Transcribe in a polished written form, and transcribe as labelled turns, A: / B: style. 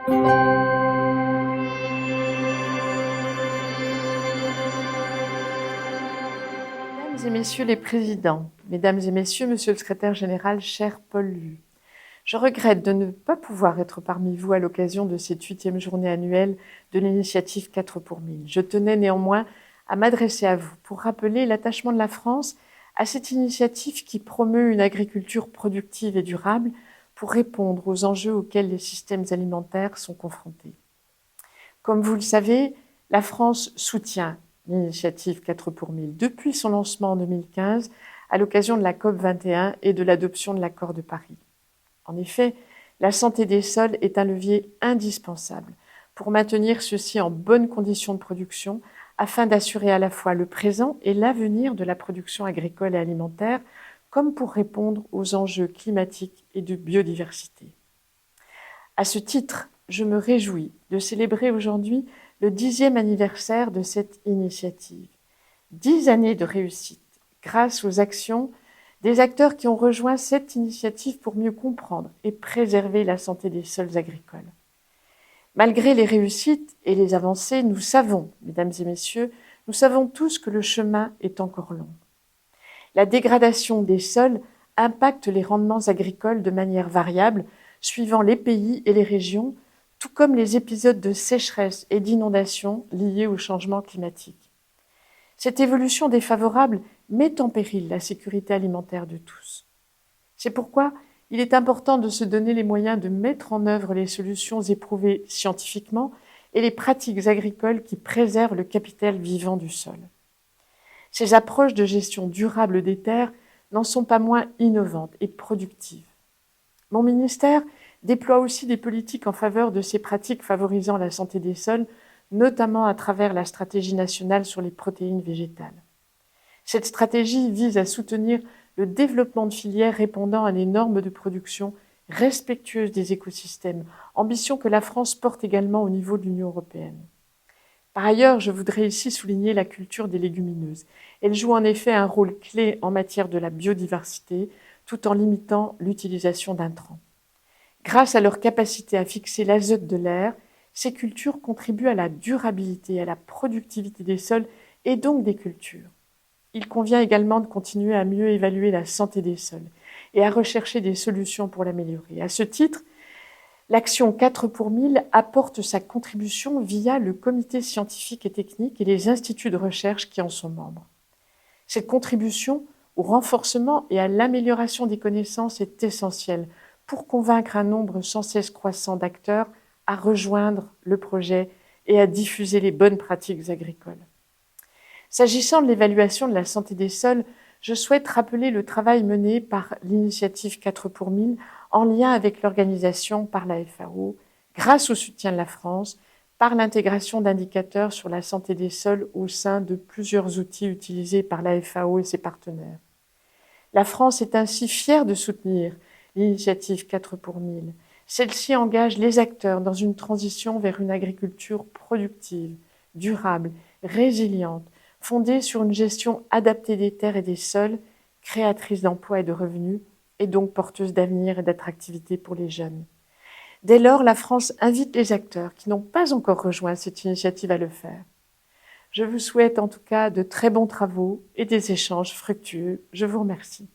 A: Mesdames et messieurs les présidents, mesdames et messieurs, monsieur le secrétaire général, cher Paul Lu, je regrette de ne pas pouvoir être parmi vous à l'occasion de cette 8e journée annuelle de l'initiative 4 pour 1000. Je tenais néanmoins à m'adresser à vous pour rappeler l'attachement de la France à cette initiative qui promeut une agriculture productive et durable pour répondre aux enjeux auxquels les systèmes alimentaires sont confrontés. Comme vous le savez, la France soutient l'initiative 4 pour 1000 depuis son lancement en 2015 à l'occasion de la COP21 et de l'adoption de l'accord de Paris. En effet, la santé des sols est un levier indispensable pour maintenir ceux-ci en bonnes conditions de production afin d'assurer à la fois le présent et l'avenir de la production agricole et alimentaire, comme pour répondre aux enjeux climatiques et de biodiversité. À ce titre, je me réjouis de célébrer aujourd'hui le 10e anniversaire de cette initiative. 10 années de réussite grâce aux actions des acteurs qui ont rejoint cette initiative pour mieux comprendre et préserver la santé des sols agricoles. Malgré les réussites et les avancées, nous savons, mesdames et messieurs, nous savons tous que le chemin est encore long. La dégradation des sols impacte les rendements agricoles de manière variable, suivant les pays et les régions, tout comme les épisodes de sécheresse et d'inondation liés au changement climatique. Cette évolution défavorable met en péril la sécurité alimentaire de tous. C'est pourquoi il est important de se donner les moyens de mettre en œuvre les solutions éprouvées scientifiquement et les pratiques agricoles qui préservent le capital vivant du sol. Ces approches de gestion durable des terres n'en sont pas moins innovantes et productives. Mon ministère déploie aussi des politiques en faveur de ces pratiques favorisant la santé des sols, notamment à travers la stratégie nationale sur les protéines végétales. Cette stratégie vise à soutenir le développement de filières répondant à des normes de production respectueuses des écosystèmes, ambition que la France porte également au niveau de l'Union européenne. Par ailleurs, je voudrais ici souligner la culture des légumineuses. Elle joue en effet un rôle clé en matière de la biodiversité, tout en limitant l'utilisation d'intrants. Grâce à leur capacité à fixer l'azote de l'air, ces cultures contribuent à la durabilité et à la productivité des sols et donc des cultures. Il convient également de continuer à mieux évaluer la santé des sols et à rechercher des solutions pour l'améliorer. À ce titre, l'action 4 pour 1000 apporte sa contribution via le comité scientifique et technique et les instituts de recherche qui en sont membres. Cette contribution au renforcement et à l'amélioration des connaissances est essentielle pour convaincre un nombre sans cesse croissant d'acteurs à rejoindre le projet et à diffuser les bonnes pratiques agricoles. S'agissant de l'évaluation de la santé des sols, je souhaite rappeler le travail mené par l'initiative 4 pour 1000 en lien avec l'organisation par la FAO, grâce au soutien de la France, par l'intégration d'indicateurs sur la santé des sols au sein de plusieurs outils utilisés par la FAO et ses partenaires. La France est ainsi fière de soutenir l'initiative 4 pour 1000. Celle-ci engage les acteurs dans une transition vers une agriculture productive, durable, résiliente, fondée sur une gestion adaptée des terres et des sols, créatrice d'emplois et de revenus, et donc porteuse d'avenir et d'attractivité pour les jeunes. Dès lors, la France invite les acteurs qui n'ont pas encore rejoint cette initiative à le faire. Je vous souhaite en tout cas de très bons travaux et des échanges fructueux. Je vous remercie.